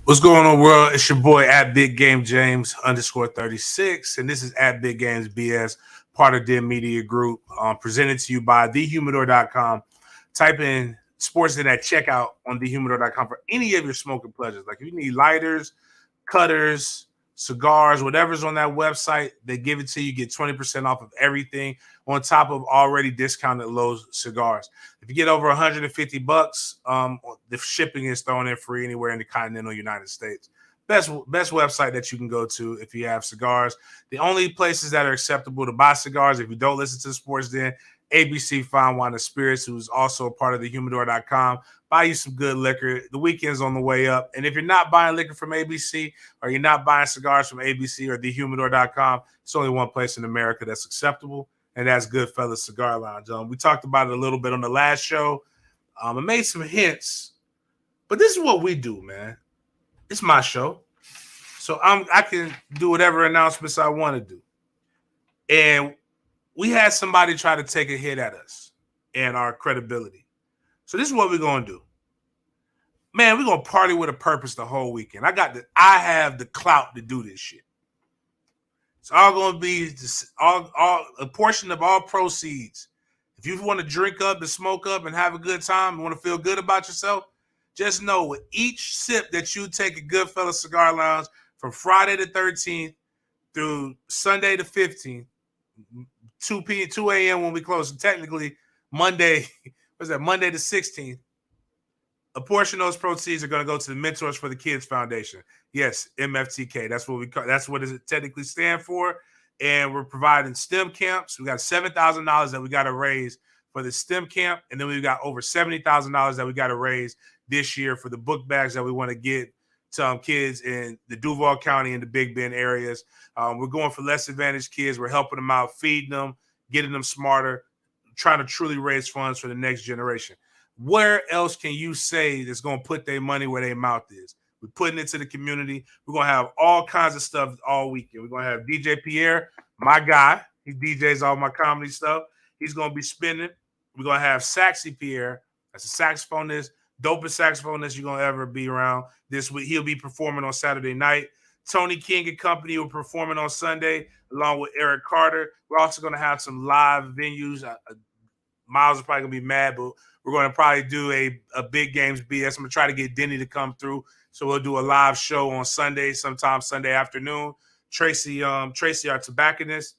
What's going on, world? It's your boy at Big Game James _36, and this is at Big Games BS, part of Dim Media Group, presented to you by thehumidor.com. Type in sports in at checkout on thehumidor.com for any of your smoking pleasures. Like if you need lighters, cutters, cigars, whatever's on that website, they give it to you. Get 20% off of everything on top of already discounted Lowe's cigars. If you get over 150 bucks, the shipping is thrown in free anywhere in the continental United States. Best website that you can go to if you have cigars. The only places that are acceptable to buy cigars, if you don't listen to the Sports Den, ABC Fine Wine and Spirits, who's also a part of the humidor.com. Buy you some good liquor. The weekend's on the way up. And if you're not buying liquor from ABC or you're not buying cigars from ABC or thehumidor.com, it's only one place in America that's acceptable, and that's Goodfellas Cigar Lounge. We talked about it a little bit on the last show. I made some hints, but this is what we do, man. It's my show. So I can do whatever announcements I want to do. And we had somebody try to take a hit at us and our credibility. So this is what we're going to do. Man, we're going to party with a purpose the whole weekend. I have the clout to do this shit. It's all going to be a portion of all proceeds. If you want to drink up and smoke up and have a good time and want to feel good about yourself, just know with each sip that you take at Goodfellas Cigar Lounge from Friday the 13th through Sunday the 15th, 2 a.m. when we close. And technically, Monday the 16th, a portion of those proceeds are going to go to the Mentors for the Kids Foundation. Yes, MFTK. That's what it technically stand for. And we're providing STEM camps. We got $7,000 that we got to raise for the STEM camp. And then we've got over $70,000 that we got to raise this year for the book bags that we want to get to kids in the Duval County and the Big Bend areas. We're going for less advantaged kids. We're helping them out, feeding them, getting them smarter, trying to truly raise funds for the next generation. Where else can you say that's going to put their money where their mouth is? We're putting it to the community. We're going to have all kinds of stuff all weekend. We're going to have DJ Pierre, my guy. He DJs all my comedy stuff. He's going to be spinning. We're going to have Saxy Pierre. That's a saxophonist, dopest saxophonist you're going to ever be around this week. He'll be performing on Saturday night. Tony King and Company will be performing on Sunday along with Eric Carter. We're also going to have some live venues. Miles is probably going to be mad, but we're going to probably do a Big Games BS. I'm going to try to get Denny to come through. So we'll do a live show on Sunday, sometime Sunday afternoon. Tracy, our tobacconist,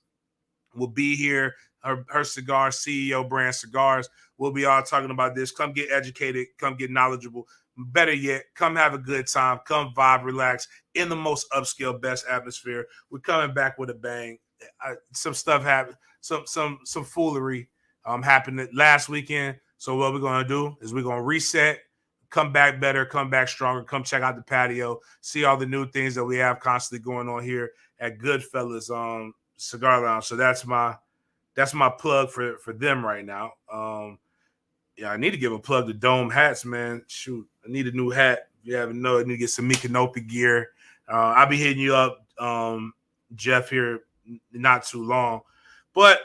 will be here. Her cigar, CEO brand cigars. We'll be all talking about this. Come get educated. Come get knowledgeable. Better yet, come have a good time. Come vibe, relax in the most upscale, best atmosphere. We're coming back with a bang. Some stuff happened. Some foolery happened last weekend. So what we're going to do is we're going to reset, come back better, come back stronger, come check out the patio, see all the new things that we have constantly going on here at Goodfellas Cigar Lounge. So that's my plug for them right now. I need to give a plug to Dome Hats, man. Shoot, I need a new hat. If you haven't know, I need to get some Micanopy gear. I'll be hitting you up, Jeff, here not too long. But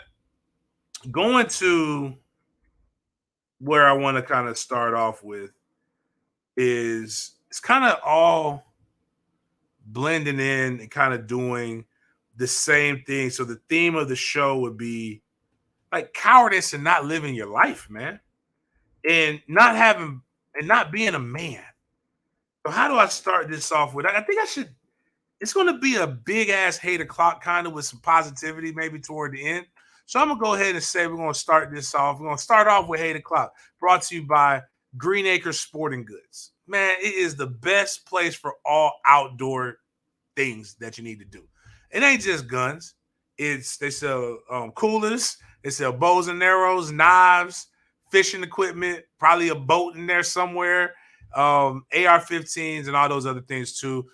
going to where I want to kind of start off with is it's kind of all blending in and kind of doing the same thing. So the theme of the show would be like cowardice and not living your life, man, and not being a man. So how do I start this off with? I think I should. It's going to be a big ass 8 o'clock kind of with some positivity maybe toward the end. So I'm going to go ahead and say we're going to start this off. We're going to start off with 8 o'clock, brought to you by Green Acres Sporting Goods. Man, it is the best place for all outdoor things that you need to do. It ain't just guns. They sell coolers. They sell bows and arrows, knives, fishing equipment, probably a boat in there somewhere, AR-15s and all those other things too.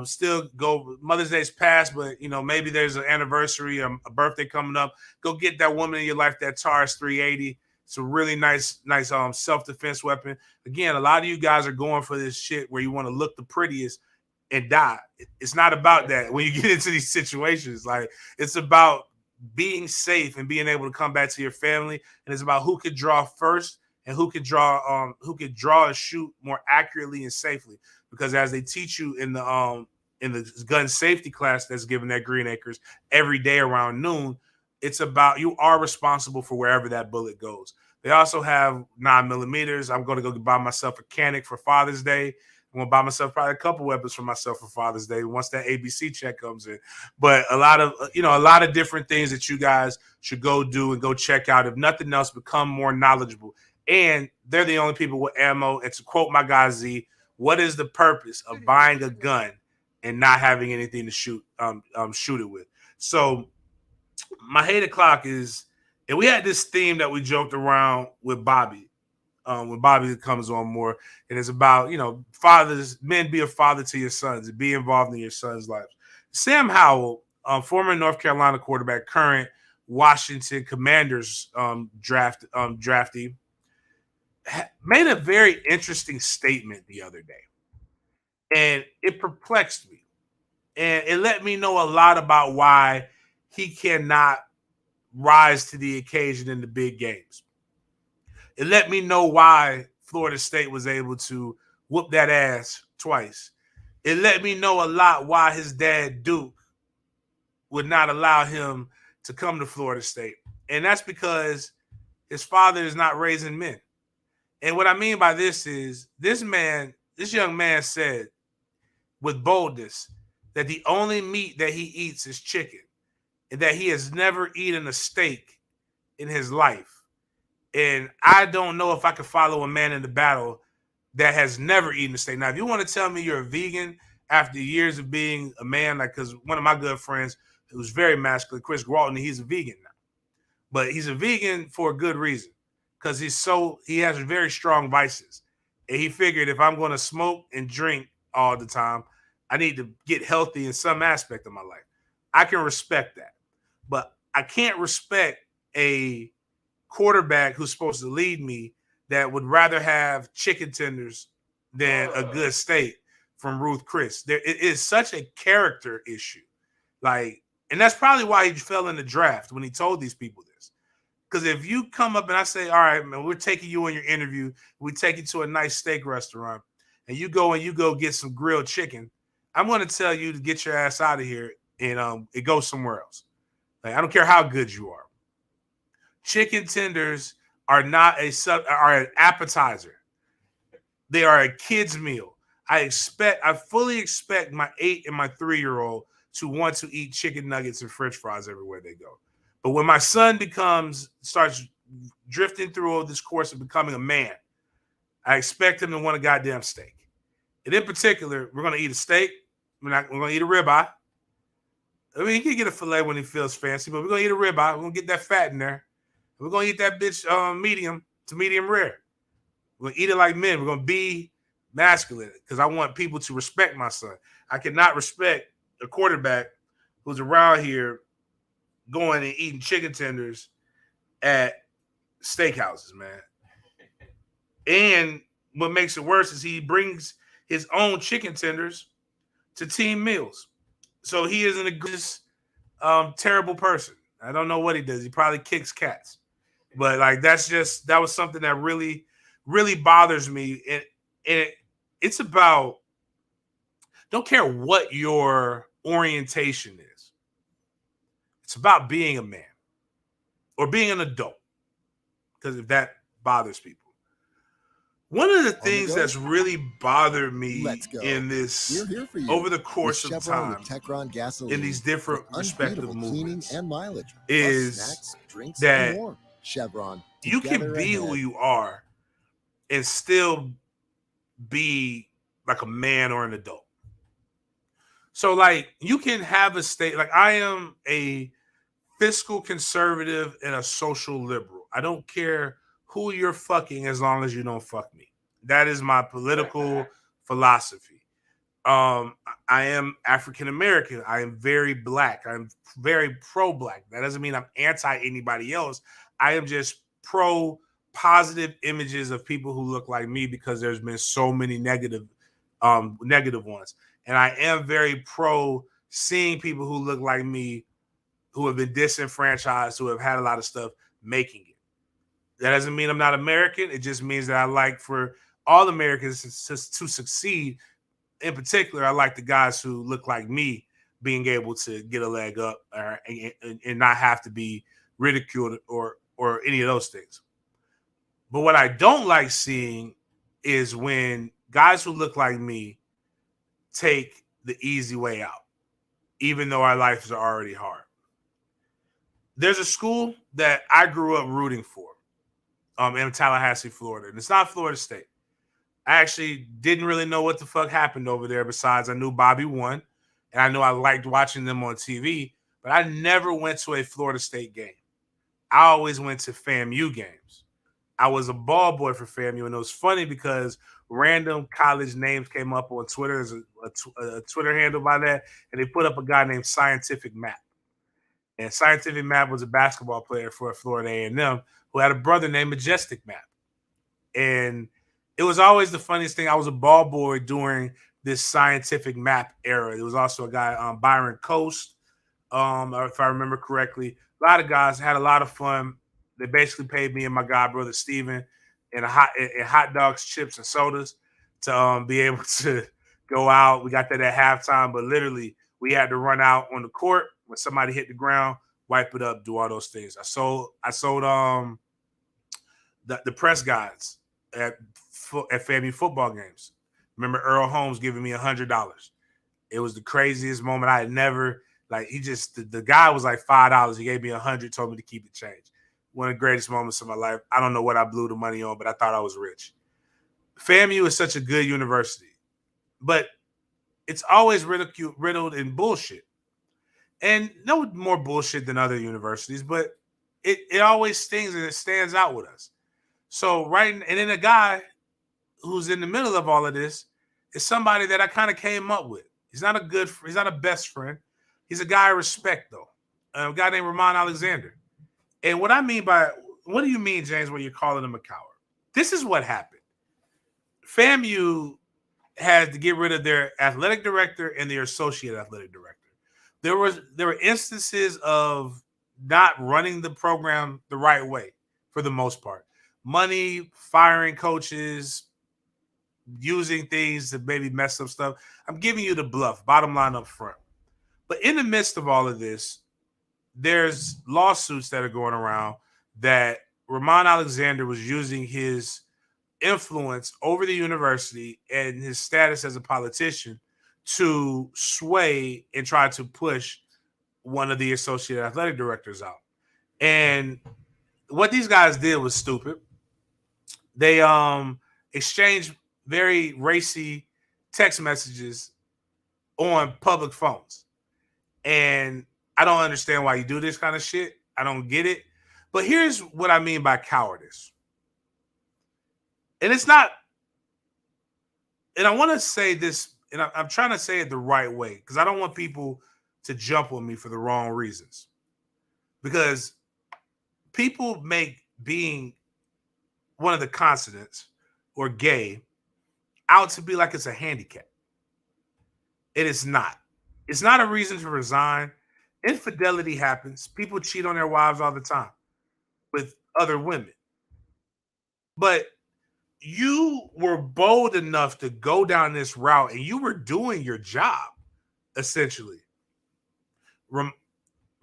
Still go. Mother's Day's past, but maybe there's an anniversary, a birthday coming up. Go get that woman in your life that Taurus 380. It's a really nice self-defense weapon. Again, a lot of you guys are going for this shit where you want to look the prettiest and die. It's not about that. When you get into these situations, like it's about being safe and being able to come back to your family, and it's about who could draw first and who can draw and shoot more accurately and safely. Because as they teach you in the gun safety class that's given at Green Acres every day around noon, it's about you are responsible for wherever that bullet goes. They also have 9mm. I'm going to go buy myself a Canic for Father's Day. I'm going to buy myself probably a couple weapons for myself for Father's Day once that ABC check comes in. But a lot of different things that you guys should go do and go check out. If nothing else, become more knowledgeable. And they're the only people with ammo. And to quote my guy Z, what is the purpose of buying a gun and not having anything to shoot it with? So my hate o'clock is, and we had this theme that we joked around with Bobby. When Bobby comes on more, and it's about men, be a father to your sons and be involved in your sons' lives. Sam Howell, former North Carolina quarterback, current Washington Commanders draftee, made a very interesting statement the other day, and it perplexed me, and it let me know a lot about why he cannot rise to the occasion in the big games. It let me know why Florida State was able to whoop that ass twice. It let me know a lot why his dad, Duke, would not allow him to come to Florida State. And that's because his father is not raising men. And what I mean by this is this young man said with boldness that the only meat that he eats is chicken, and that he has never eaten a steak in his life. And I don't know if I could follow a man in the battle that has never eaten a steak. Now, if you want to tell me you're a vegan after years of being a man, like, because one of my good friends who's very masculine, Chris Walton, he's a vegan now. But he's a vegan for a good reason, because he has very strong vices. And he figured if I'm going to smoke and drink all the time, I need to get healthy in some aspect of my life. I can respect that. But I can't respect a quarterback who's supposed to lead me that would rather have chicken tenders than a good steak from Ruth Chris. It is such a character issue. And that's probably why he fell in the draft when he told these people this. Because if you come up and I say, all right, man, we're taking you on your interview, we take you to a nice steak restaurant, and you go get some grilled chicken, I'm going to tell you to get your ass out of here and it goes somewhere else. I don't care how good you are. Chicken tenders are an appetizer. They are a kid's meal. I fully expect my 8 and my 3-year-old to want to eat chicken nuggets and French fries everywhere they go. But when my son starts drifting through all this course of becoming a man, I expect him to want a goddamn steak. And in particular, we're going to eat a steak. We're going to eat a ribeye. I mean, he can get a filet when he feels fancy, but we're going to eat a ribeye. We're going to get that fat in there. We're going to eat that bitch medium to medium rare. We're going to eat it like men. We're going to be masculine because I want people to respect my son. I cannot respect a quarterback who's around here going and eating chicken tenders at steakhouses, man. And what makes it worse is he brings his own chicken tenders to team meals. So he is an egregious, terrible person. I don't know what he does. He probably kicks cats. But that was something that really, really bothers me. And it's about, don't care what your orientation is. It's about being a man or being an adult. Because if that bothers people. One of the things that's really bothered me in this over the course of time in these different respective movements and mileage is snacks, drinks, that Chevron, you can be who you are and still be like a man or an adult. So you can have a state, I am a fiscal conservative and a social liberal. I don't care who you're fucking as long as you don't fuck me. That is my political philosophy. I am African American. I am very black. I'm very pro-black. That doesn't mean I'm anti anybody else. I am just pro positive images of people who look like me because there's been so many negative ones. And I am very pro seeing people who look like me who have been disenfranchised, who have had a lot of stuff, making it. That doesn't mean I'm not American. It just means that I like for all Americans to succeed. In particular, I like the guys who look like me being able to get a leg up and not have to be ridiculed or any of those things. But what I don't like seeing is when guys who look like me take the easy way out, even though our lives are already hard. There's a school that I grew up rooting for in Tallahassee, Florida, and it's not Florida State. I actually didn't really know what the fuck happened over there besides I knew Bobby won, and I knew I liked watching them on TV, but I never went to a Florida State game. I always went to FAMU games. I was a ball boy for FAMU, and it was funny because random college names came up on Twitter. There's a Twitter handle by that, and they put up a guy named Scientific Map. And Scientific Map was a basketball player for Florida A&M who had a brother named Majestic Map. And it was always the funniest thing. I was a ball boy during this Scientific Map era. There was also a guy, Byron Coast, if I remember correctly. A lot of guys had a lot of fun. They basically paid me and my god brother Steven in hot dogs, chips, and sodas to be able to go out. We got that at halftime, but literally we had to run out on the court when somebody hit the ground, wipe it up, do all those things. I sold the press guides at FAMU football games. Remember Earl Holmes giving me $100. It was the craziest moment. I had never the guy was like $5. He gave me $100, told me to keep the change. One of the greatest moments of my life. I don't know what I blew the money on, but I thought I was rich. FAMU is such a good university, but it's always riddled in bullshit. And no more bullshit than other universities, but it always stings and it stands out with us. So and then a guy who's in the middle of all of this is somebody that I kind of came up with. He's not a best friend. He's a guy I respect though. A guy named Ramon Alexander. And what do you mean, James, when you're calling him a coward? This is what happened. FAMU had to get rid of their athletic director and their associate athletic director. There were instances of not running the program the right way for the most part. Money, firing coaches, using things to maybe mess up stuff. I'm giving you the bluff, bottom line up front. But in the midst of all of this, there's lawsuits that are going around that Ramon Alexander was using his influence over the university and his status as a politician to sway and try to push one of the associate athletic directors out. And what these guys did was stupid. They exchanged very racy text messages on public phones. And I don't understand why you do this kind of shit. I don't get it. But here's what I mean by cowardice. And it's not, and I want to say this, and I'm trying to say it the right way because I don't want people to jump on me for the wrong reasons. Because people make being one of the consonants or gay out to be like it's a handicap. It is not. It's not a reason to resign. Infidelity happens. People cheat on their wives all the time with other women. But you were bold enough to go down this route and you were doing your job, essentially.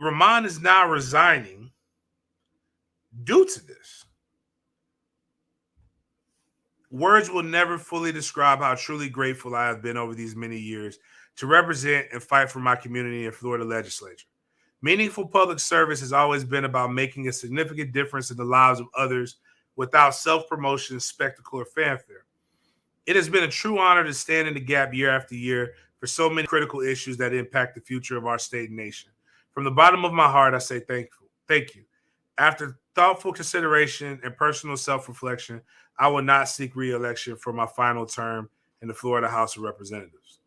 Ramon is now resigning due to this. Words will never fully describe how truly grateful I have been over these many years to represent and fight for my community in Florida legislature. Meaningful public service has always been about making a significant difference in the lives of others without self-promotion, spectacle, or fanfare. It has been a true honor to stand in the gap year after year for so many critical issues that impact the future of our state and nation. From the bottom of my heart, I say thank you. After thoughtful consideration and personal self-reflection, I will not seek re-election for my final term in the Florida House of Representatives.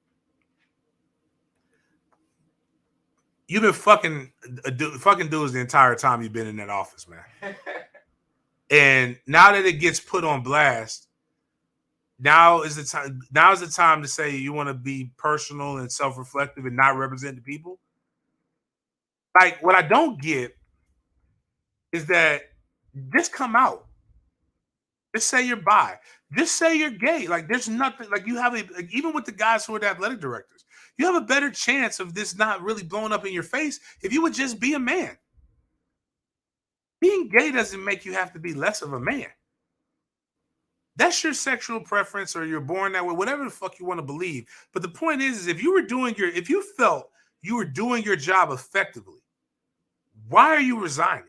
You've been fucking dudes the entire time you've been in that office, man. And now that it gets put on blast, now is the time to say you want to be personal and self-reflective and not represent the people. Like, what I don't get is that just come out. Just say you're bi. Just say you're gay. Like there's nothing. Like you have a like, even with the guys who are the athletic directors, you have a better chance of this not really blowing up in your face if you would just be a man. Being gay doesn't make you have to be less of a man. That's your sexual preference, or you're born that way, whatever the fuck you want to believe. But the point is if if you felt you were doing your job effectively, why are you resigning?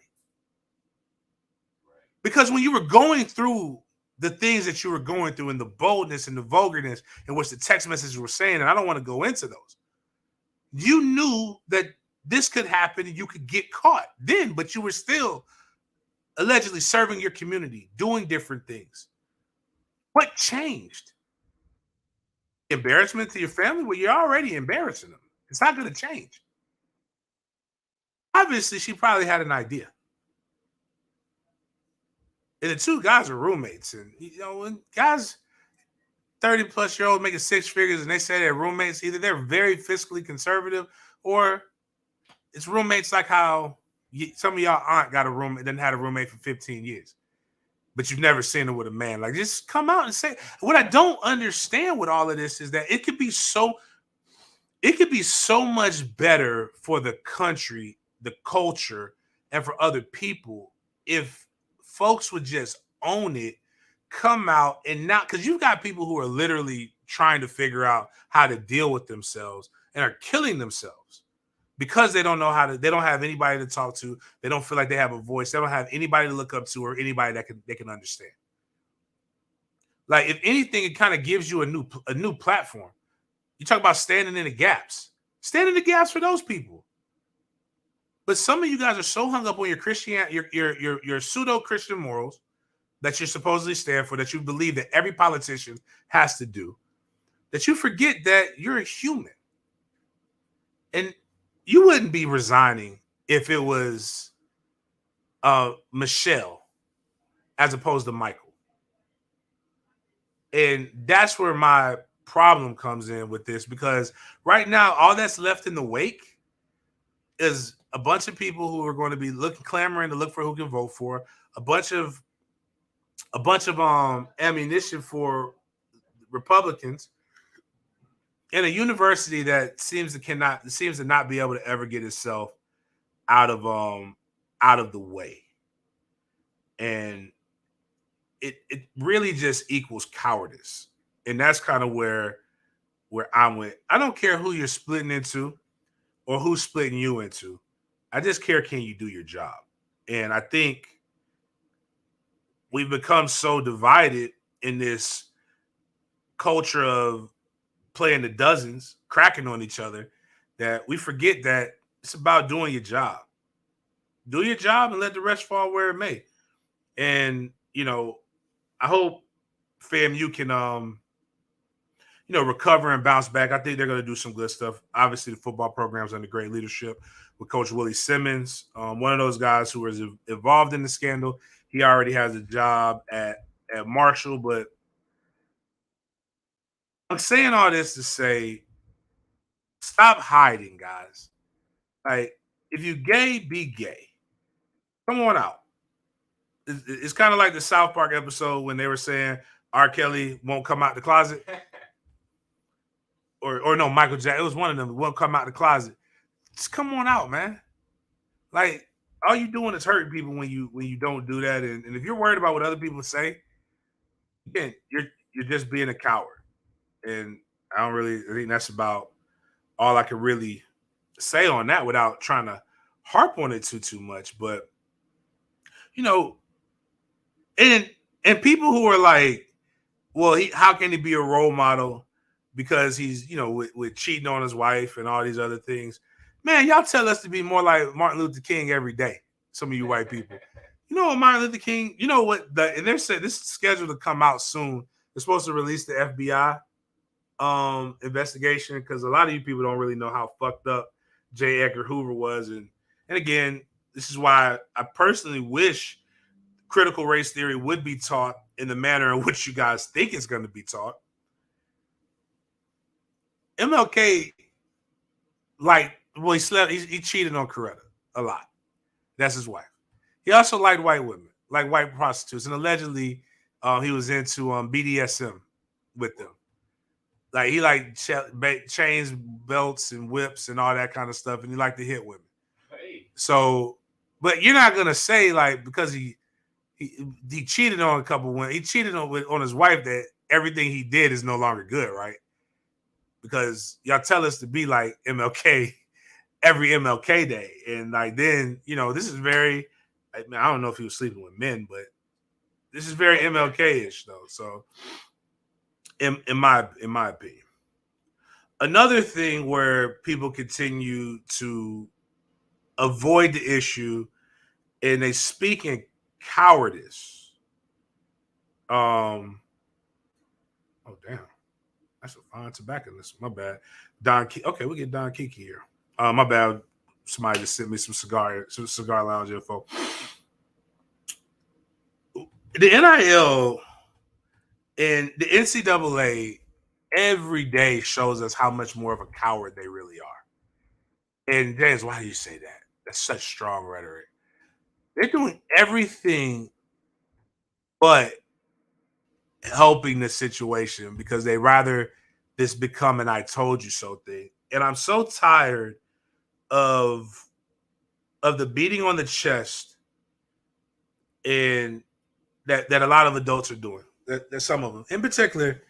Because when you were going through the things that you were going through and the boldness and the vulgarness in which the text messages were saying, and I don't want to go into those, you knew that this could happen and you could get caught then, but you were still allegedly serving your community, doing different things. What changed? Embarrassment to your family? Well, you're already embarrassing them. It's not going to change. Obviously, she probably had an idea. And the two guys are roommates. And, when guys 30 plus year old making six figures and they say they're roommates, either they're very fiscally conservative or it's roommates like how some of y'all aunt got a roommate, then had a roommate for 15 years, but you've never seen her with a man. Like, just come out and say. What I don't understand with all of this is that it could be so much better for the country, the culture, and for other people if folks would just own it, come out and not, because you've got people who are literally trying to figure out how to deal with themselves and are killing themselves because they don't know they don't have anybody to talk to. They don't feel like they have a voice. They don't have anybody to look up to or anybody that they can understand. Like, if anything, it kind of gives you a new platform. You talk about standing in the gaps. Stand in the gaps for those people. But some of you guys are so hung up on your Christianity, your pseudo-Christian morals that you supposedly stand for, that you believe that every politician has to do, that you forget that you're a human. And you wouldn't be resigning if it was Michelle as opposed to Michael. And that's where my problem comes in with this, because right now, all that's left in the wake is a bunch of people who are going to be clamoring to look for who can vote for, a bunch of ammunition for Republicans, and a university that seems to not be able to ever get itself out of the way. And it really just equals cowardice. And that's kind of where I'm with. I don't care who you're splitting into or who's splitting you into. I just care, can you do your job? And I think we've become so divided in this culture of playing the dozens, cracking on each other, that we forget that it's about doing your job. Do your job and let the rest fall where it may. And, I hope FAMU can, recover and bounce back. I think they're going to do some good stuff. Obviously, the football program's under great leadership with Coach Willie Simmons, one of those guys who was involved in the scandal. He already has a job at Marshall, but I'm saying all this to say, stop hiding, guys. Like, if you gay, be gay. Come on out. It's kind of like the South Park episode when they were saying R. Kelly won't come out the closet. Or no, Michael Jackson. It was one of them. Won't come out the closet. Just come on out, man. Like, all you doing is hurting people when you don't do that. And if you're worried about what other people say, again, you're just being a coward. And I think that's about all I can really say on that without trying to harp on it too much. But and people who are like, well, how can he be a role model because he's with cheating on his wife and all these other things? Man, y'all tell us to be more like Martin Luther King every day. Some of you white people, Martin Luther King. You know what? And they're saying this is scheduled to come out soon. They're supposed to release the FBI investigation, because a lot of you people don't really know how fucked up J. Edgar Hoover was. And again, this is why I personally wish critical race theory would be taught in the manner in which you guys think it's going to be taught. MLK, he cheated on Coretta a lot. That's his wife. He also liked white women, like white prostitutes, and allegedly He was into BDSM with them. Like he like chains, belts, and whips and all that kind of stuff, and he liked to hit women. Hey. So, but you're not gonna say like because he cheated on a couple women, he cheated on his wife that everything he did is no longer good, right? Because y'all tell us to be like MLK every MLK day, and like then this is very. I don't know if he was sleeping with men, but this is very MLK-ish though. So, in my opinion. Another thing where people continue to avoid the issue and they speak in cowardice. Oh damn, that's a fine tobacconist. My bad. Okay, we get Don Kiki here. My bad. Somebody just sent me some cigar lounge info. The NIL and the NCAA every day shows us how much more of a coward they really are. And James, why do you say that? That's such strong rhetoric. They're doing everything but helping the situation because they rather this become an I told you so thing. And I'm so tired of the beating on the chest and that a lot of adults are doing. That some of them. In particular,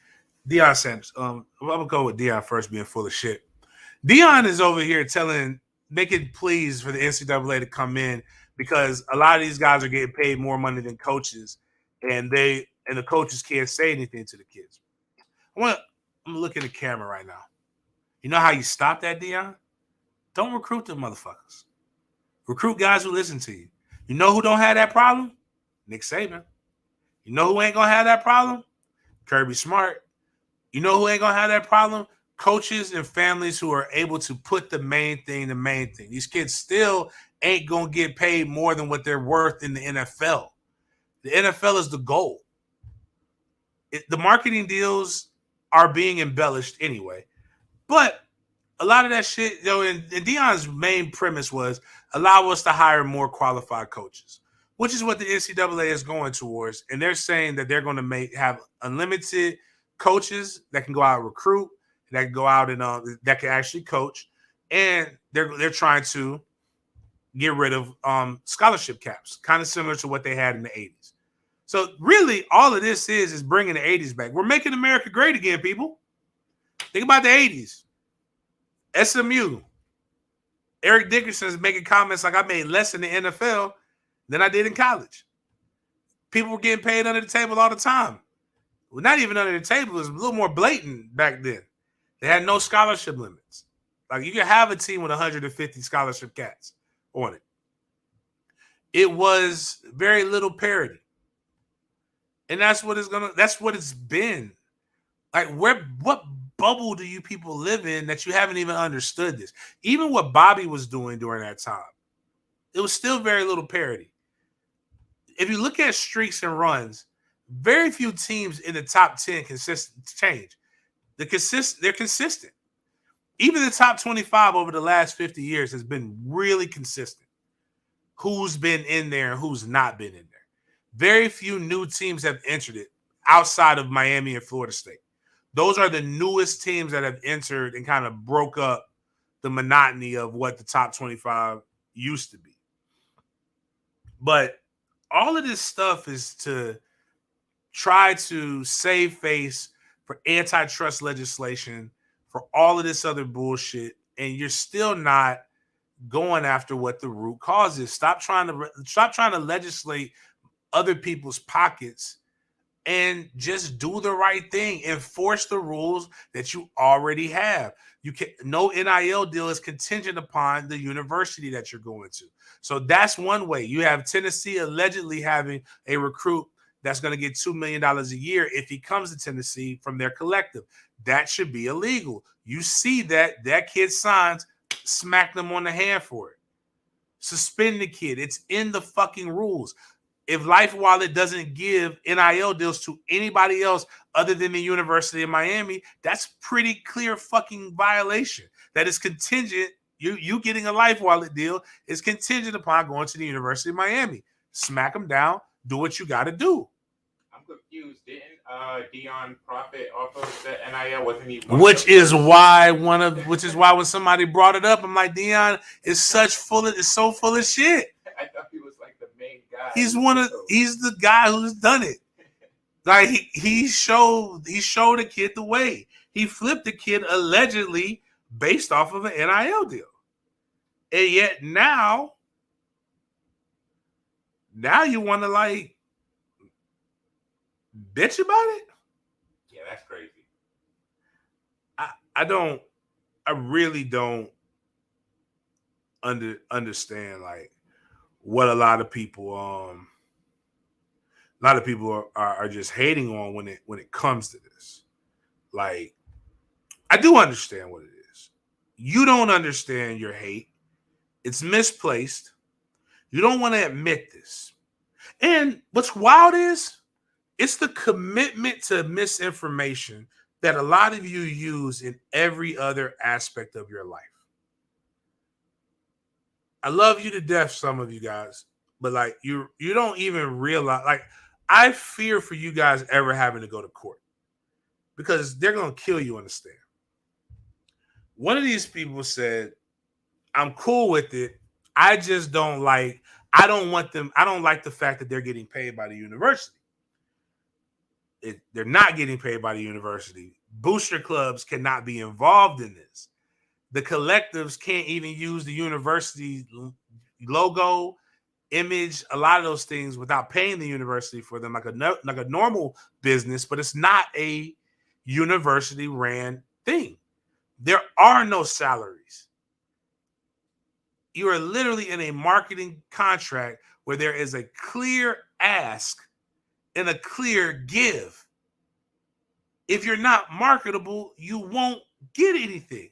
Deion Sanders. I'm gonna go with Deion first being full of shit. Deion is over here making pleas for the NCAA to come in because a lot of these guys are getting paid more money than coaches, and the coaches can't say anything to the kids. I'm gonna look at the camera right now. You know how you stop that, Deion? Don't recruit them motherfuckers. Recruit guys who listen to you. You know who don't have that problem? Nick Saban. You know who ain't gonna have that problem? Kirby Smart. You know who ain't gonna have that problem? Coaches and families who are able to put the main thing. These kids still ain't gonna get paid more than what they're worth in the NFL. The NFL is the goal. The marketing deals are being embellished anyway. But a lot of that shit, and Deion's main premise was allow us to hire more qualified coaches, which is what the NCAA is going towards. And they're saying that they're going to have unlimited coaches that can go out and recruit, that can go out and that can actually coach, and they're trying to get rid of scholarship caps, kind of similar to what they had in the 80s. So really, all of this is bringing the 80s back. We're making America great again, people. Think about the 80s. SMU. Eric Dickerson is making comments like I made less in the NFL than I did in college. People were getting paid under the table all the time. Well, not even under the table. It was a little more blatant back then. They had no scholarship limits. Like you could have a team with 150 scholarship cats on it. It was very little parity. And that's what it's been. Like what bubble do you people live in that you haven't even understood this? Even what Bobby was doing during that time, it was still very little parity. If you look at streaks and runs, very few teams in the top 10 change. They're consistent. Even the top 25 over the last 50 years has been really consistent. Who's been in there and who's not been in there. Very few new teams have entered it outside of Miami and Florida State. Those are the newest teams that have entered and kind of broke up the monotony of what the top 25 used to be. But all of this stuff is to try to save face for antitrust legislation, for all of this other bullshit, and you're still not going after what the root cause is. Stop trying to legislate other people's pockets and just do the right thing. Enforce the rules that you already have. No NIL deal is contingent upon the university that you're going to. So that's one way. You have Tennessee allegedly having a recruit that's going to get $2 million a year if he comes to Tennessee from their collective. That should be illegal. You see that kid signs, smack them on the hand for it. Suspend the kid. It's in the fucking rules. If Life Wallet doesn't give NIL deals to anybody else other than the University of Miami, that's pretty clear fucking violation. That is contingent. You getting a Life Wallet deal is contingent upon going to the University of Miami. Smack them down. Do what you got to do. confused. Didn't Dion profit off of the NIL? Wasn't he? Which is why when somebody brought it up, I'm like, Dion is so full of shit. I thought he was like the main guy. He's the guy who's done it. Like he showed the kid the way. He flipped the kid allegedly based off of an NIL deal. And yet now you want to like bitch about it? Yeah, that's crazy. I really don't understand like what a lot of people are just hating on when it comes to this. Like, I do understand what it is. You don't understand your hate. It's misplaced. You don't want to admit this. And what's wild is it's the commitment to misinformation that a lot of you use in every other aspect of your life. I love you to death, some of you guys, but like you don't even realize. Like, I fear for you guys ever having to go to court because they're gonna kill you on the stand. One of these people said, "I'm cool with it. I just don't like. I don't want them. I don't like the fact that they're getting paid by the university. They're not getting paid by the university. Booster clubs cannot be involved in this. The collectives can't even use the university logo, image, a lot of those things without paying the university for them like a normal business, but it's not a university ran thing. There are no salaries. You are literally in a marketing contract where there is a clear ask and a clear give. If you're not marketable, you won't get anything.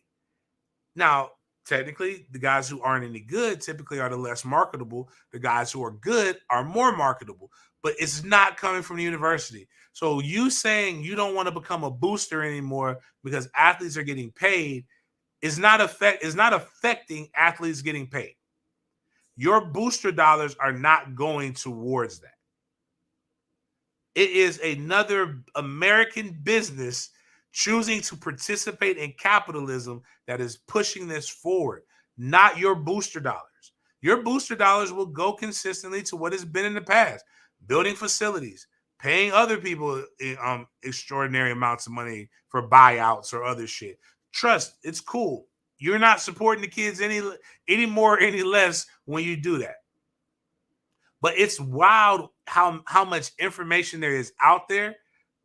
Now, technically, the guys who aren't any good typically are the less marketable. The guys who are good are more marketable, but it's not coming from the university. So you saying you don't want to become a booster anymore because athletes are getting paid is not affecting athletes getting paid. Your booster dollars are not going towards that. It is another American business choosing to participate in capitalism that is pushing this forward, not your booster dollars. Your booster dollars will go consistently to what has been in the past, building facilities, paying other people extraordinary amounts of money for buyouts or other shit. Trust, it's cool. You're not supporting the kids any more, any less when you do that. But it's wild how much information there is out there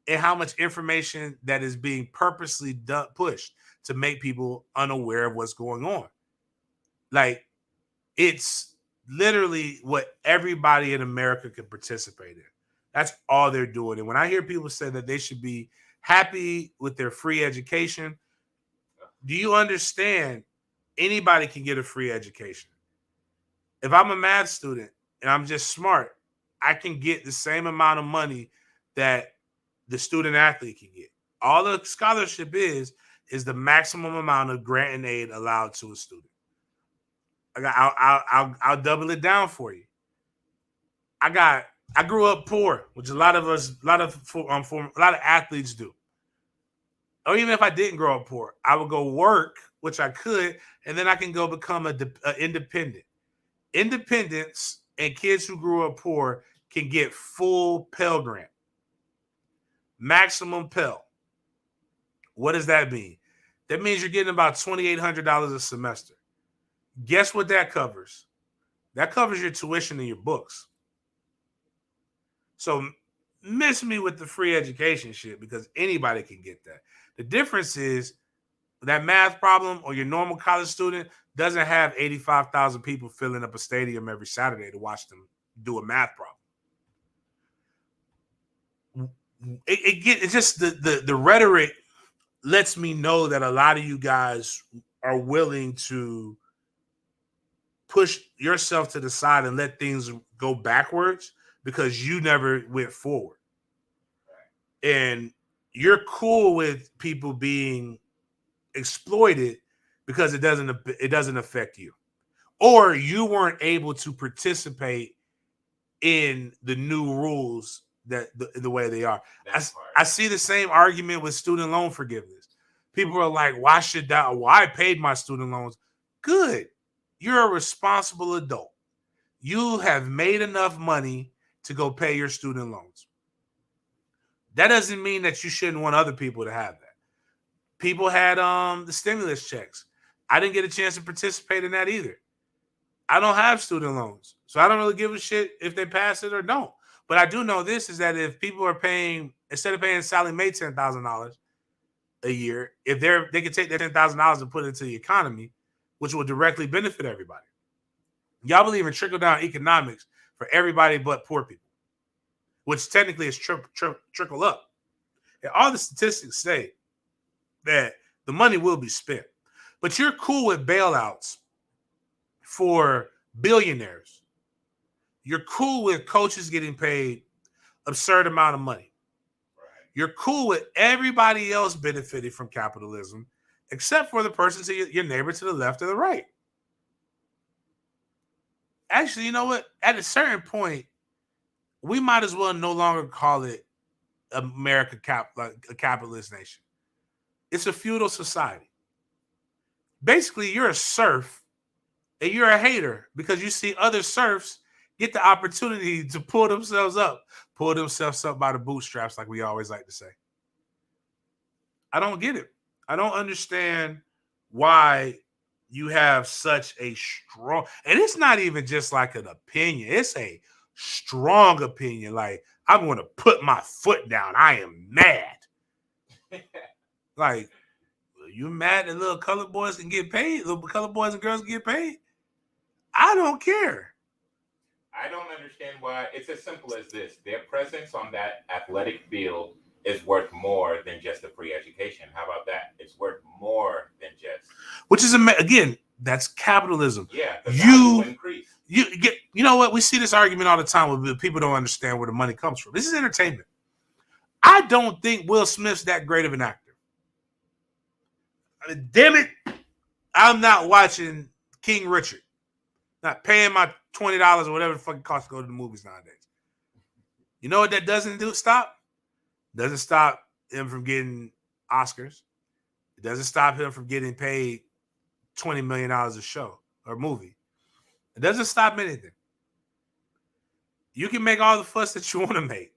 and how much information that is being purposely pushed to make people unaware of what's going on. Like, it's literally what everybody in America can participate in. That's all they're doing. And when I hear people say that they should be happy with their free education, do you understand anybody can get a free education? If I'm a math student and I'm just smart, I can get the same amount of money that the student athlete can get. All the scholarship is the maximum amount of grant and aid allowed to a student. I'll double it down for you. I grew up poor, which a lot of athletes do. Or even if I didn't grow up poor, I would go work, which I could, and then I can go become an independent. Independents and kids who grew up poor can get full Pell Grant. Maximum Pell. What does that mean? That means you're getting about $2,800 a semester. Guess what that covers? That covers your tuition and your books. So miss me with the free education shit because anybody can get that. The difference is that math problem or your normal college student doesn't have 85,000 people filling up a stadium every Saturday to watch them do a math problem. It's just the rhetoric lets me know that a lot of you guys are willing to push yourself to the side and let things go backwards because you never went forward. And you're cool with people being exploited because it doesn't affect you. Or you weren't able to participate in the new rules the way they are. That part. I see the same argument with student loan forgiveness. People are like, why should that? Well, I paid my student loans. Good. You're a responsible adult. You have made enough money to go pay your student loans. That doesn't mean that you shouldn't want other people to have that. People had the stimulus checks. I didn't get a chance to participate in that either. I don't have student loans, so I don't really give a shit if they pass it or don't. But I do know this is that if people are paying, instead of paying Sally Mae $10,000 a year, if they can take that $10,000 and put it into the economy, which will directly benefit everybody. Y'all believe in trickle down economics for everybody but poor people, which technically is trickle up. And all the statistics say that the money will be spent, but you're cool with bailouts for billionaires. You're cool with coaches getting paid absurd amount of money. You're cool with everybody else benefiting from capitalism, except for the person to your neighbor to the left or the right. Actually, you know what? At a certain point, we might as well no longer call it America like a capitalist nation. It's a feudal society. Basically, you're a serf and you're a hater because you see other serfs get the opportunity to pull themselves up by the bootstraps, like we always like to say. I don't get it. I don't understand why you have such a strong, and it's not even just like an opinion. It's a strong opinion. Like, I'm going to put my foot down. I am mad. Like, you mad that little colored boys can get paid? Little colored boys and girls can get paid? I don't care. I don't understand why. It's as simple as this. Their presence on that athletic field is worth more than just a free education. How about that? It's worth more than just. Which is, again, that's capitalism. Yeah, the value increase. You know what? We see this argument all the time with people don't understand where the money comes from. This is entertainment. I don't think Will Smith's that great of an actor. I mean, damn it, I'm not watching King Richard. Not paying my $20 or whatever the fuck it costs to go to the movies nowadays. You know what that doesn't do? Doesn't stop him from getting Oscars. It doesn't stop him from getting paid $20 million a show or movie. It doesn't stop anything. You can make all the fuss that you want to make.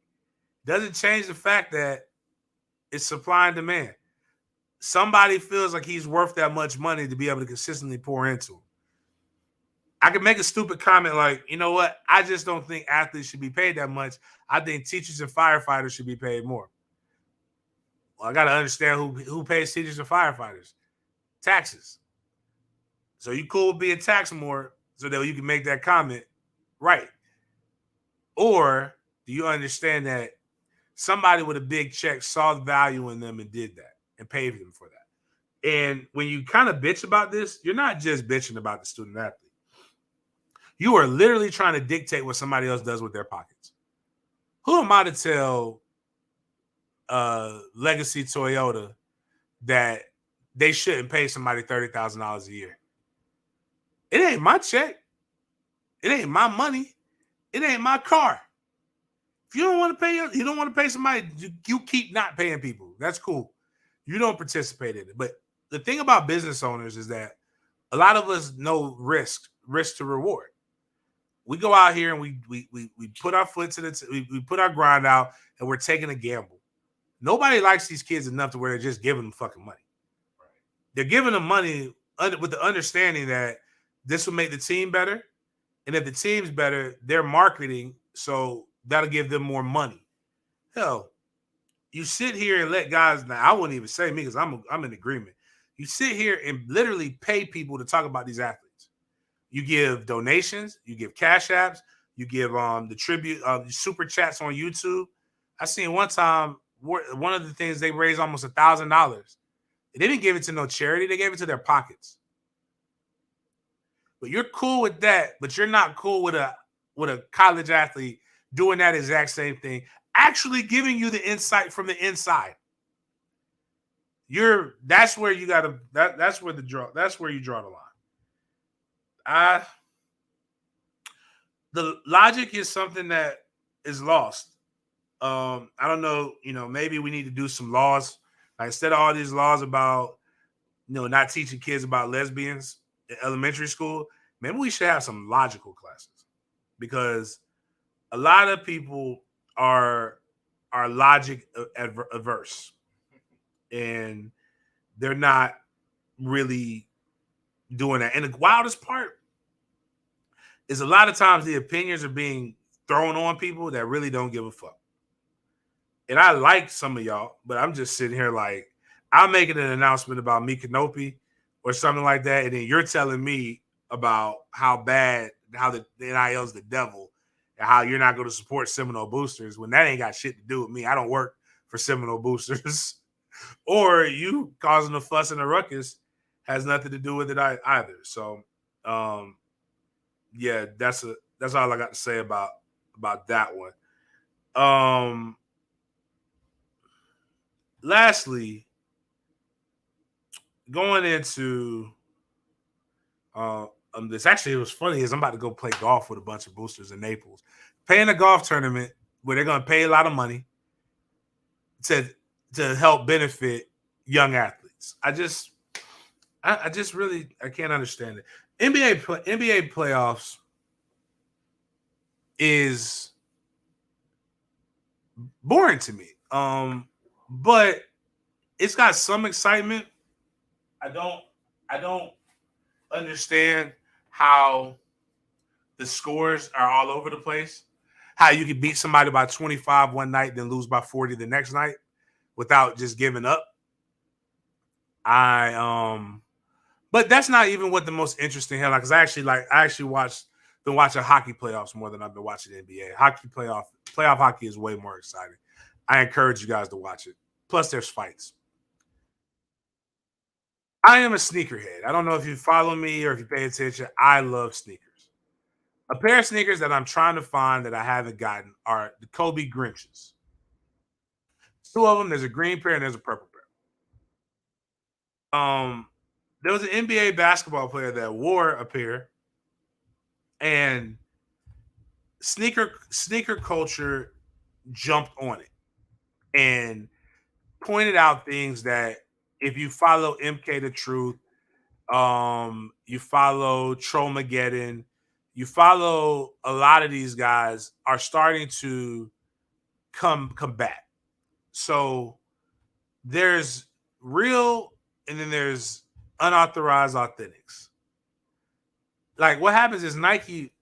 It doesn't change the fact that it's supply and demand. Somebody feels like he's worth that much money to be able to consistently pour into him. I can make a stupid comment like, you know what? I just don't think athletes should be paid that much. I think teachers and firefighters should be paid more. Well, I got to understand who pays teachers and firefighters. Taxes. So you cool with being taxed more so that you can make that comment right. Or do you understand that somebody with a big check saw the value in them and did that and paid them for that? And when you kind of bitch about this, you're not just bitching about the student athlete. You are literally trying to dictate what somebody else does with their pockets. Who am I to tell Legacy Toyota that they shouldn't pay somebody $30,000 a year? It ain't my check. It ain't my money. It ain't my car. If you don't want to pay, you don't want to pay somebody, you keep not paying people. That's cool. You don't participate in it. But the thing about business owners is that a lot of us know risk to reward. We go out here and we put our foot to we put our grind out and we're taking a gamble. Nobody likes these kids enough to where they're just giving them fucking money. Right. They're giving them money with the understanding that this will make the team better. And if the team's better, they're marketing, so that'll give them more money. Hell, you sit here and let guys, now I wouldn't even say me because I'm in agreement. You sit here and literally pay people to talk about these athletes. You give donations, you give cash apps, you give the tribute, super chats on YouTube. I seen one time, one of the things they raised almost $1,000. They didn't give it to no charity, they gave it to their pockets. But you're cool with that, but you're not cool with a college athlete doing that exact same thing, actually giving you the insight from the inside. That's where you gotta that's where you draw the line. The logic is something that is lost I don't know, maybe we need to do some laws. Like instead of all these laws about, not teaching kids about lesbians in elementary school, maybe we should have some logical classes because a lot of people are are logic averse and they're not really doing that. And the wildest part is a lot of times the opinions are being thrown on people that really don't give a fuck. And I like some of y'all, but I'm just sitting here like I'm making an announcement about Mikanopi or something like that, and then you're telling me about how bad, how the NIL is the devil, and how you're not going to support Seminole boosters when that ain't got shit to do with me. I don't work for Seminole boosters, or you causing a fuss and a ruckus has nothing to do with it either. So, um, yeah, that's all I got to say about that one. Um, Lastly, going into uh, this, actually, it was funny is I'm about to go play golf with a bunch of boosters in Naples, paying a golf tournament where they're going to pay a lot of money to to help benefit young athletes. I just really I can't understand it. NBA playoffs is boring to me. But it's got some excitement. I don't I don't understand how the scores are all over the place. How you could beat somebody by 25 one night, then lose by 40 the next night without just giving up. I But that's not even what the most interesting headline because I actually been watching hockey playoffs more than I've been watching the NBA. Playoff hockey is way more exciting. I encourage you guys to watch it. Plus, there's fights. I am a sneakerhead. I don't know if you follow me or if you pay attention. I love sneakers. A pair of sneakers that I'm trying to find that I haven't gotten are the Kobe Grinches. Two of them. There's a green pair and there's a purple pair. There was an NBA basketball player that wore a pair, and sneaker culture jumped on it and pointed out things that if you follow MK the Truth, you follow Trollmageddon, you follow a lot of these guys are starting to come back. So there's real and then there's unauthorized authentics. Like what happens is Nike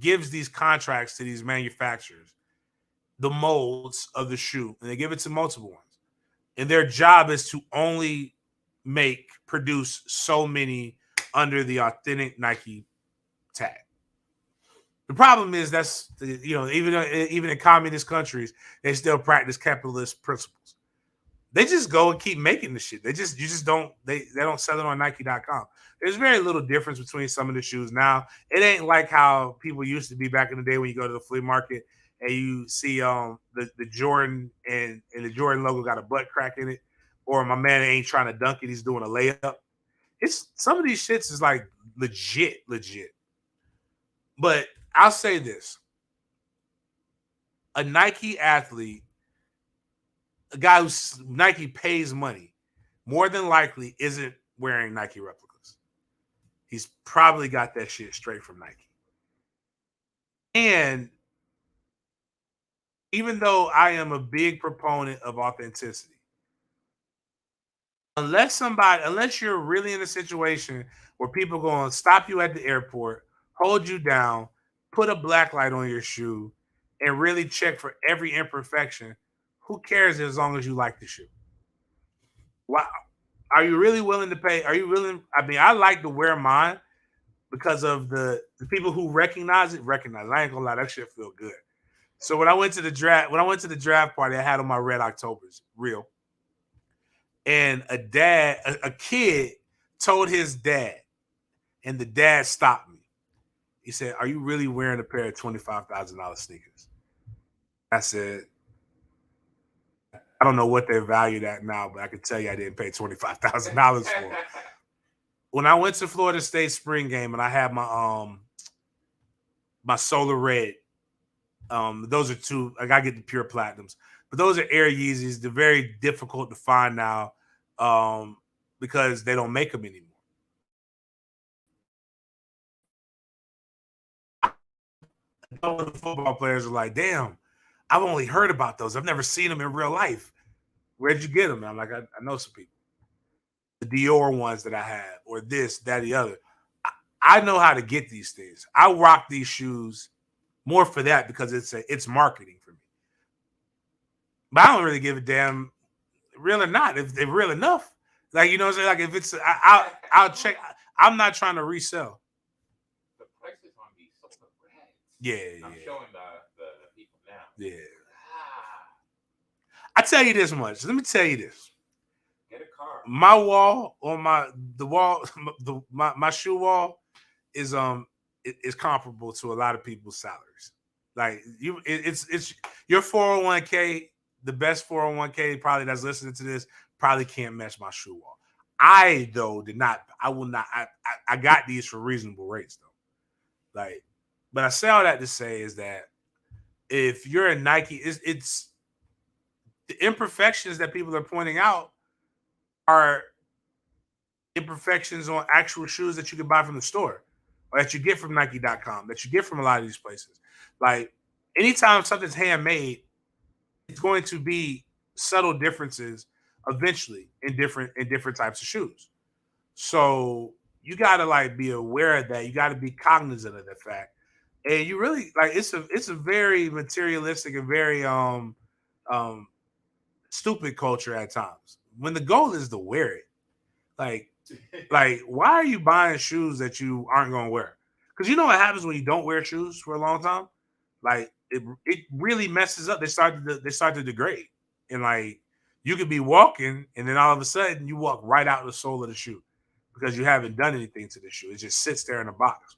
gives these contracts to these manufacturers, the molds of the shoe, and they give it to multiple ones. And their job is to only produce so many under the authentic Nike tag. The problem is even in communist countries, they still practice capitalist principles. They just go and keep making the shit. You just don't they don't sell it on Nike.com. There's very little difference between some of the shoes now. It ain't like how people used to be back in the day when you go to the flea market and you see the Jordan and the Jordan logo got a butt crack in it, or my man ain't trying to dunk it, he's doing a layup. It's some of these shits is like legit. But I'll say this: a Nike athlete, a guy who's Nike pays money, more than likely isn't wearing Nike replicas. He's probably got that shit straight from Nike. And even though I am a big proponent of authenticity, unless you're really in a situation where people are going to stop you at the airport, hold you down, put a black light on your shoe, and really check for every imperfection, who cares as long as you like the shoe? Wow. Are you really willing to pay? Are you willing? I mean, I like to wear mine because of the people who recognize it. Recognize. I ain't gonna lie, that shit feel good. So when I went to the draft party, I had on my Red Octobers, real. And a kid told his dad, and the dad stopped me. He said, "Are you really wearing a pair of $25,000 sneakers?" I said, "I don't know what they're valued at now, but I can tell you I didn't pay $25,000 for them." When I went to Florida State spring game and I had my solar red Those are two. I gotta get the pure platinums, but those are Air Yeezys. They're very difficult to find now, because they don't make them anymore. All of the football players are like, "Damn, I've only heard about those. I've never seen them in real life. Where'd you get them?" And I'm like, I know some people. The Dior ones that I have, or this, that, the other. I know how to get these things. I rock these shoes more for that because it's marketing for me. But I don't really give a damn, real or not, if they're real enough. Like, you know what I'm saying? Like, if it's, I'll check. I'm not trying to resell. The prices on these sofa breads. Yeah, I'm showing the people now. Yeah. I tell you this much. Let me tell you this. Get a car. My wall on the wall, my shoe wall is is comparable to a lot of people's salaries. Like it's your 401k, the best 401k probably that's listening to this probably can't match my shoe wall. I though did not. I will not. I got these for reasonable rates though. Like, but I say all that to say is that if you're a Nike, it's the imperfections that people are pointing out are imperfections on actual shoes that you can buy from the store or that you get from Nike.com, that you get from a lot of these places. Like, anytime something's handmade, it's going to be subtle differences eventually in different types of shoes. So you gotta like be aware of that. You gotta be cognizant of the fact. And you really like it's a very materialistic and very um stupid culture at times. When the goal is to wear it. Like like, why are you buying shoes that you aren't gonna wear? Because you know what happens when you don't wear shoes for a long time? Like it really messes up. They start to degrade, and like you could be walking, and then all of a sudden you walk right out the sole of the shoe because you haven't done anything to the shoe. It just sits there in a box.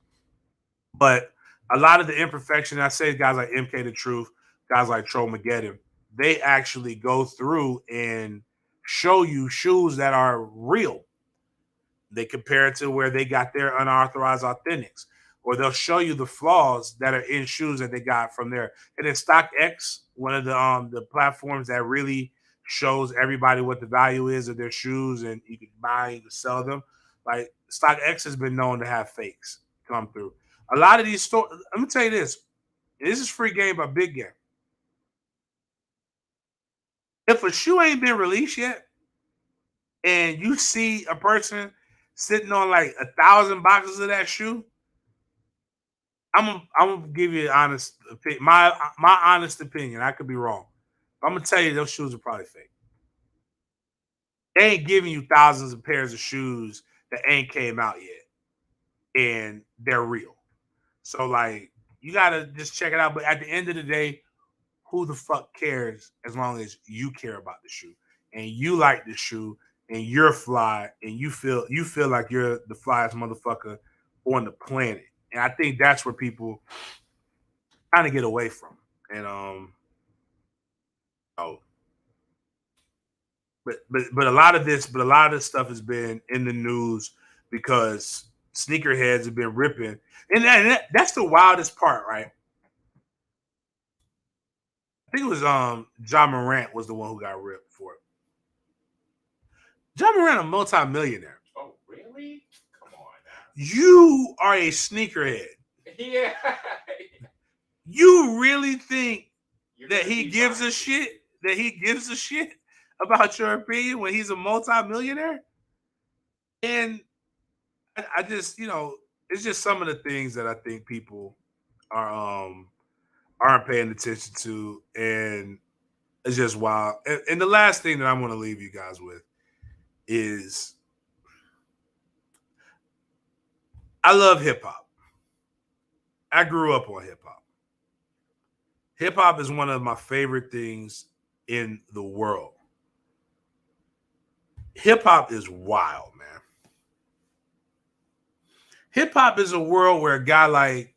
But a lot of the imperfection, I say guys like MK the Truth, guys like Trollmageddon, they actually go through and show you shoes that are real. They compare it to where they got their unauthorized authentics, or they'll show you the flaws that are in shoes that they got from there. And then StockX, one of the platforms that really shows everybody what the value is of their shoes, and you can buy, you can sell them. Like StockX has been known to have fakes come through. A lot of these stores. Let me tell you this: this is free game by Big Game. If a shoe ain't been released yet, and you see a person sitting on like 1,000 boxes of that shoe, I'm gonna give you an honest opinion. My honest opinion. I could be wrong. I'm gonna tell you those shoes are probably fake. They ain't giving you thousands of pairs of shoes that ain't came out yet, and they're real. So like you gotta just check it out. But at the end of the day, who the fuck cares as long as you care about the shoe and you like the shoe and you're fly and you feel like you're the flyest motherfucker on the planet. And I think that's where people kind of get away from. And oh, but a lot of this stuff has been in the news because sneakerheads have been ripping, and that's the wildest part, right? I think it was John Morant was the one who got ripped for it. John Morant, a multi-millionaire. Oh, really? Come on now. You are a sneakerhead. Yeah. You really think You're that gonna he be gives fine. a shit? That he gives a shit about your opinion when he's a multi-millionaire? And I just, it's just some of the things that I think people are aren't paying attention to, and it's just wild. And the last thing that I'm going to leave you guys with is I love hip hop. I grew up on hip hop. Hip hop is one of my favorite things in the world. Hip hop is wild, man. Hip hop is a world where a guy like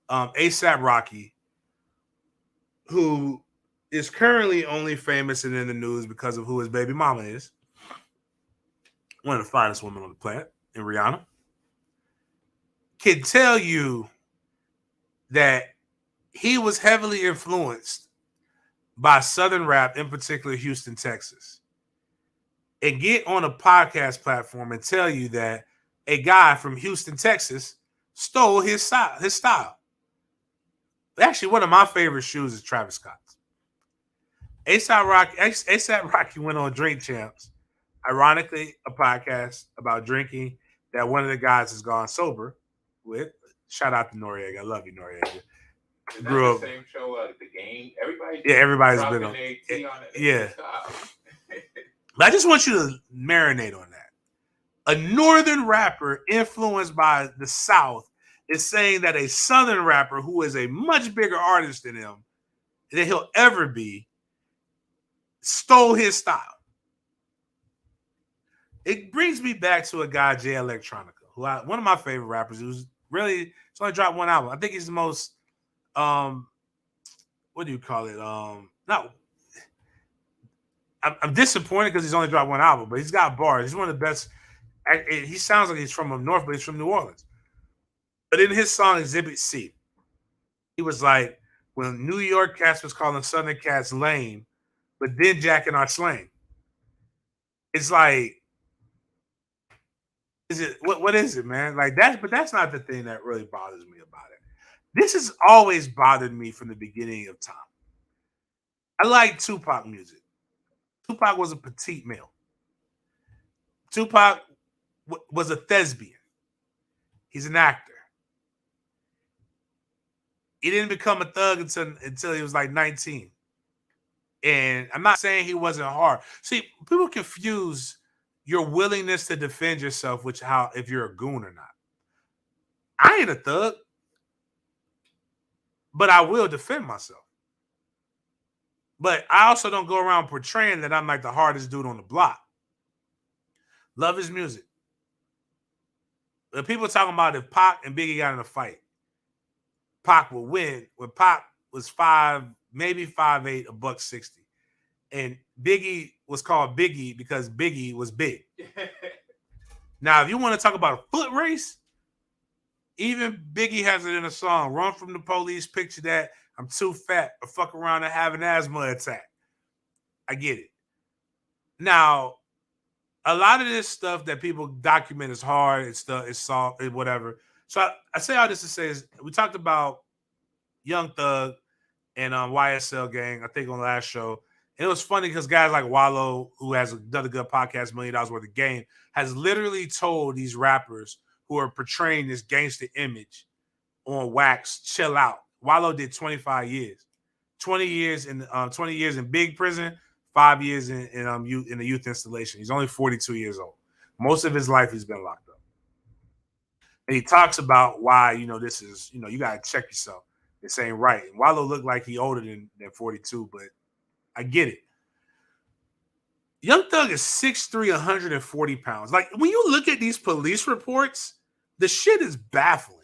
ASAP Rocky, who is currently only famous and in the news because of who his baby mama is, one of the finest women on the planet, in Rihanna, can tell you that he was heavily influenced by Southern rap, in particular Houston, Texas. And get on a podcast platform and tell you that a guy from Houston, Texas stole his style. Actually, one of my favorite shoes is Travis Scott's. ASAP Rocky went on Drink Champs, ironically, a podcast about drinking that one of the guys has gone sober with. Shout out to Noriega. I love you, Noriega. Is that the same show, The Game? Everybody's been on. Yeah. But I just want you to marinate on that. A northern rapper influenced by the South is saying that a southern rapper who is a much bigger artist than him, than he'll ever be, stole his style. It brings me back to a guy, Jay Electronica, one of my favorite rappers, who's really, it's only dropped one album. I think he's the most, what do you call it? I'm disappointed because he's only dropped one album, but he's got bars. He's one of the best. He sounds like he's from up north, but he's from New Orleans. But in his song Exhibit C, he was like, when New York cats was calling Southern cats lame, but then jacking our slang. It's like, is it what is it, man? Like that, but that's not the thing that really bothers me about it. This has always bothered me from the beginning of time. I like Tupac music. Tupac was a petite male. Tupac was a thespian. He's an actor. He didn't become a thug until he was like 19. And I'm not saying he wasn't hard. See, people confuse your willingness to defend yourself with if you're a goon or not. I ain't a thug, but I will defend myself. But I also don't go around portraying that I'm like the hardest dude on the block. Love his music. The people talking about if Pac and Biggie got in a fight, Pac will win when Pac was maybe 5'8", $160. And Biggie was called Biggie because Biggie was big. Now, if you want to talk about a foot race, even Biggie has it in a song, Run from the Police, picture that, I'm too fat to fuck around and have an asthma attack. I get it. Now, a lot of this stuff that people document is hard, it's soft, whatever. So I say all this to say is we talked about Young Thug and YSL Gang, I think on the last show. And it was funny because guys like Wallow, who has another good podcast, $1 million worth of game, has literally told these rappers who are portraying this gangster image on wax, chill out. Wallow did 25 years. 20 years in big prison, 5 years in the youth installation. He's only 42 years old. Most of his life he's been locked up. And he talks about why, this is, you got to check yourself. This ain't right. And Wallow looked like he older than 42, but I get it. Young Thug is 6'3", 140 pounds. Like, when you look at these police reports, the shit is baffling.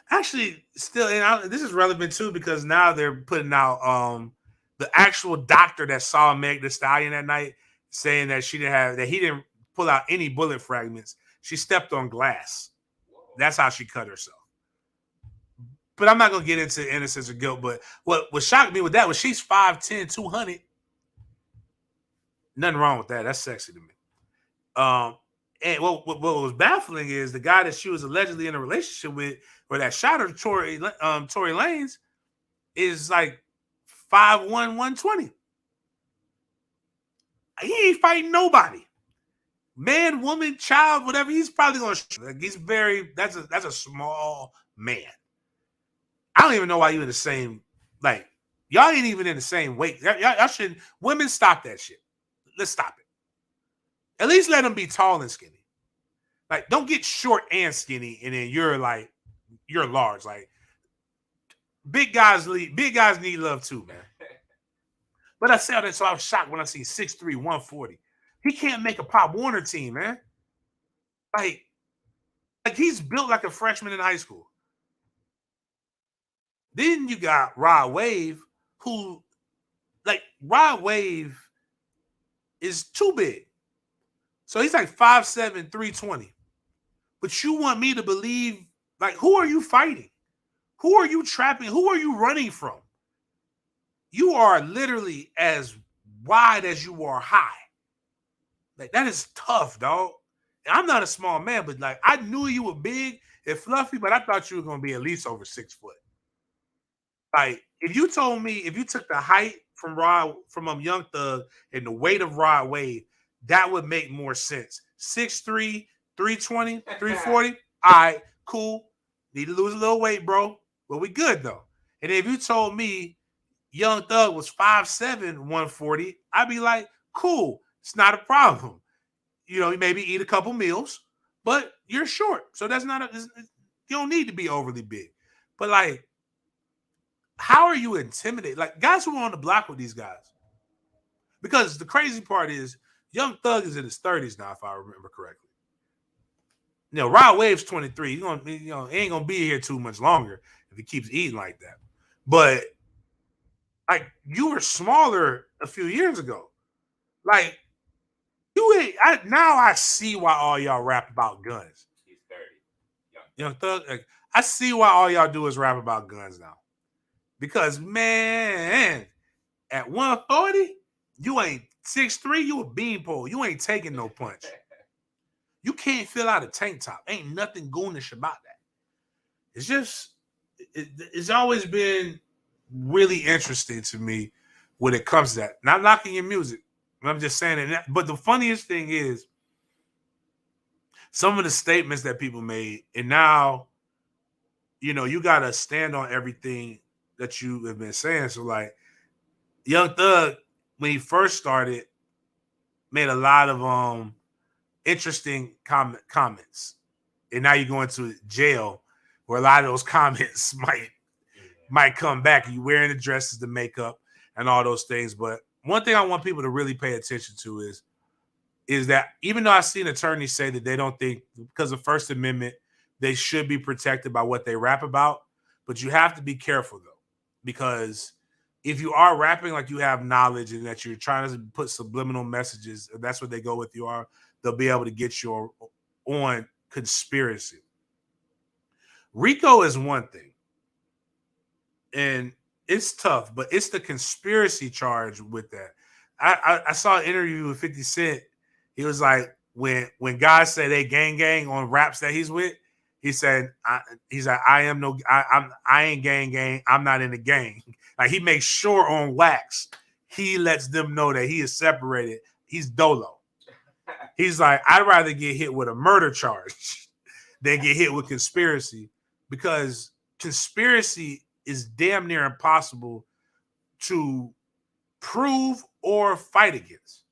Actually, still, and this is relevant too because now they're putting out the actual doctor that saw Meg Thee Stallion that night saying that he didn't pull out any bullet fragments. She stepped on glass. That's how she cut herself. But I'm not going to get into innocence or guilt. But what shocked me with that was she's 5'10", 200. Nothing wrong with that. That's sexy to me. And what was baffling is the guy that she was allegedly in a relationship with, or that shot her, Tory Lanez, is like 5'1", 120. He ain't fighting nobody. Man, woman, child, whatever. He's probably going to. Like, that's a small man. I don't even know why you in the same. Like, y'all ain't even in the same weight. Y'all should. Women, stop that shit. Let's stop it. At least let them be tall and skinny. Like, don't get short and skinny, and then you're large. Like, big guys need love too, man. But I said that, so I was shocked when I see 6'3", 140. He can't make a Pop Warner team, man. Like he's built like a freshman in high school. Then you got Rod Wave, who, like, Rod Wave is too big. So he's like 5'7", 320. But you want me to believe, like, who are you fighting? Who are you trapping? Who are you running from? You are literally as wide as you are high. Like that is tough, dog. And I'm not a small man, but like I knew you were big and fluffy, but I thought you were gonna be at least over 6 foot. Like if you told me if you took the height from Young Thug and the weight of Rod Wave, that would make more sense. 6'3", 320, 340. All right, cool. Need to lose a little weight, bro. But we good though. And if you told me Young Thug was 5'7", 140, I'd be like, cool. It's not a problem. You know, you maybe eat a couple meals, but you're short. So that's not you don't need to be overly big. But like, how are you intimidated? Like guys who are on the block with these guys. Because the crazy part is Young Thug is in his 30s now, if I remember correctly. You know, Rod Wave's 23. He ain't gonna be here too much longer if he keeps eating like that. But like you were smaller a few years ago. Like you ain't now I see why all y'all rap about guns. He's 30. Young Thug, like, I see why all y'all do is rap about guns now. Because man, at 140, you ain't 6'3", you a beanpole. You ain't taking no punch. You can't fill out a tank top. Ain't nothing goonish about that. It's just, it's always been really interesting to me when it comes to that. Not knocking your music. I'm just saying that. But the funniest thing is some of the statements that people made, and now, you know, you got to stand on everything that you have been saying. So, like, Young Thug, when he first started, made a lot of interesting comments. And now you're going to jail where a lot of those comments might come back. You wearing the dresses, the makeup, and all those things. But one thing I want people to really pay attention to is that even though I've seen attorneys say that they don't think because of First Amendment, they should be protected by what they rap about, but you have to be careful though, because if you are rapping like you have knowledge and that you're trying to put subliminal messages, if that's what they go with you are, they'll be able to get you on conspiracy. RICO is one thing, and it's tough, but it's the conspiracy charge with that. I saw an interview with 50 Cent. He was like, when guys say they gang on raps that he's with, he said, he's like, I ain't gang. I'm not in the gang. Like he makes sure on wax, he lets them know that he is separated. He's dolo. He's like, I'd rather get hit with a murder charge than get hit with conspiracy, because conspiracy is damn near impossible to prove or fight against.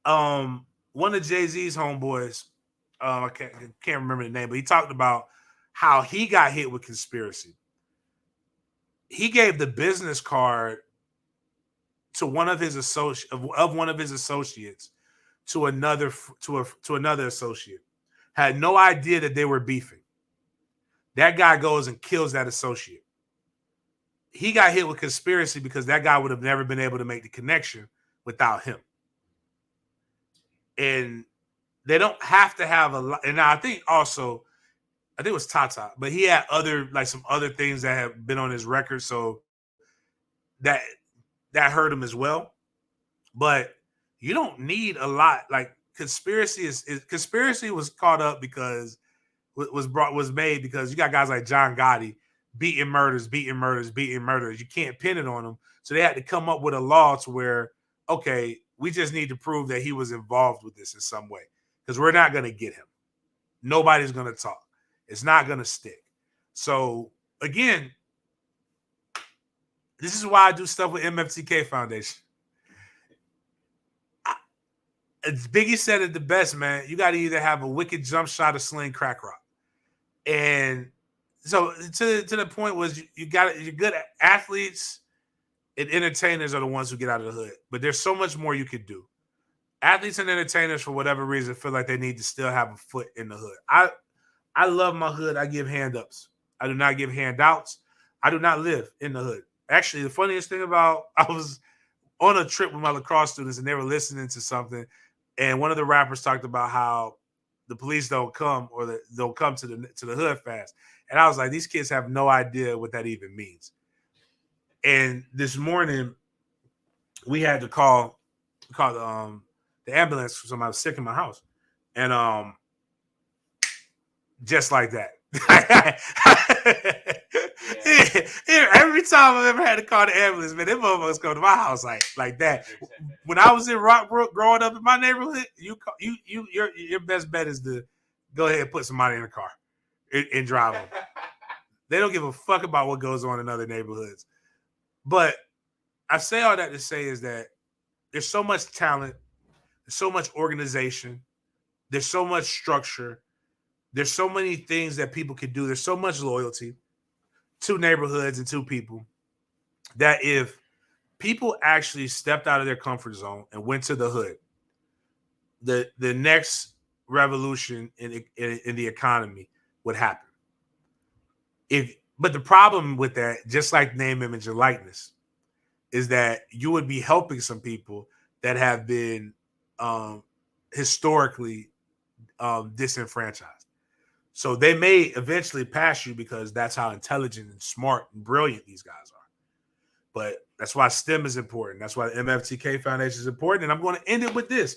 One of Jay-Z's homeboys, I can't remember the name, but he talked about how he got hit with conspiracy. He gave the business card to one of his associates to another associate. Had no idea that they were beefing. That guy goes and kills that associate. He got hit with conspiracy because that guy would have never been able to make the connection without him. And they don't have to have a lot. And I think it was Tata, but he had some other things that have been on his record, so that hurt him as well. But you don't need a lot. Like conspiracy conspiracy was caught up because was made because you got guys like John Gotti beating murders. You can't pin it on them, so they had to come up with a law to where, okay, we just need to prove that he was involved with this in some way, because we're not going to get him. Nobody's going to talk. It's not going to stick. So again, this is why I do stuff with MFTK Foundation. Biggie said it the best, man. You got to either have a wicked jump shot or sling crack rock. And so to the point was you're good athletes and entertainers are the ones who get out of the hood. But there's so much more you could do. Athletes and entertainers, for whatever reason, feel like they need to still have a foot in the hood. I love my hood. I give hand-ups. I do not give handouts. I do not live in the hood. Actually, the funniest thing about, I was on a trip with my lacrosse students and they were listening to something, and one of the rappers talked about how the police don't come or don't come to the hood fast. And I was like, these kids have no idea what that even means. And this morning we had to call the ambulance because somebody was sick in my house. And just like that. Every time I've ever had to call the ambulance, man, them motherfuckers come to my house like that. When I was in Rockbrook growing up in my neighborhood, your best bet is to go ahead and put somebody in a car and drive them. They don't give a fuck about what goes on in other neighborhoods. But I say all that to say is that there's so much talent, there's so much organization, there's so much structure, there's so many things that people can do. There's so much loyalty to neighborhoods and to people that if people actually stepped out of their comfort zone and went to the hood, the next revolution in the economy would happen. But the problem with that, just like name, image, and likeness, is that you would be helping some people that have been historically disenfranchised. So they may eventually pass you because that's how intelligent and smart and brilliant these guys are. But that's why STEM is important. That's why the MFTK Foundation is important. And I'm going to end it with this.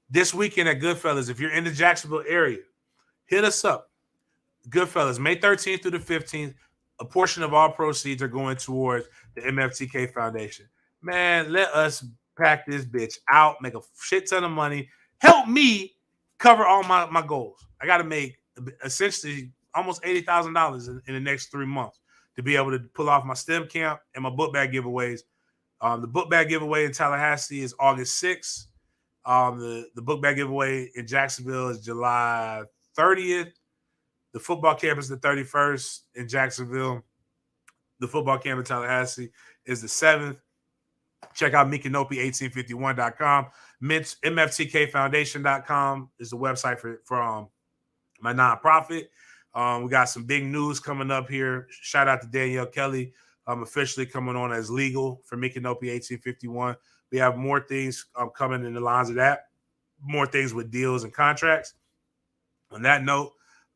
This weekend at Goodfellas, if you're in the Jacksonville area, hit us up. Goodfellas, May 13th through the 15th, a portion of all proceeds are going towards the MFTK Foundation. Man, let us pack this bitch out, make a shit ton of money, help me cover all my goals. I got to make essentially almost $80,000 in the next 3 months to be able to pull off my STEM camp and my book bag giveaways. The book bag giveaway in Tallahassee is August 6th. The book bag giveaway in Jacksonville is July 30th. The football camp is the 31st in Jacksonville. The football camp in Tallahassee is the 7th. Check out Mikinopi1851.com. MFTKFoundation.com is the website for my nonprofit. We got some big news coming up here. Shout out to Danielle Kelly. I'm officially coming on as legal for Mikinopi 1851. We have more things coming in the lines of that, more things with deals and contracts. On that note,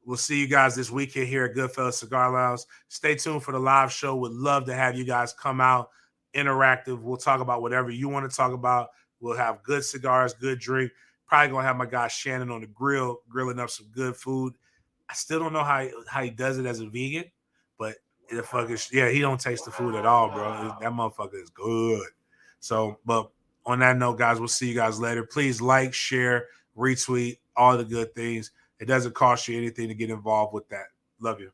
we'll see you guys this weekend here at Goodfellas Cigar Lounge. Stay tuned for the live show. Would love to have you guys come out, interactive. We'll talk about whatever you want to talk about. We'll have good cigars, good drink. Probably going to have my guy Shannon on the grill, grilling up some good food. I still don't know how he does it as a vegan, but he don't taste the food at all, bro. That motherfucker is good. So, but on that note, guys, we'll see you guys later. Please like, share, retweet, all the good things. It doesn't cost you anything to get involved with that. Love you.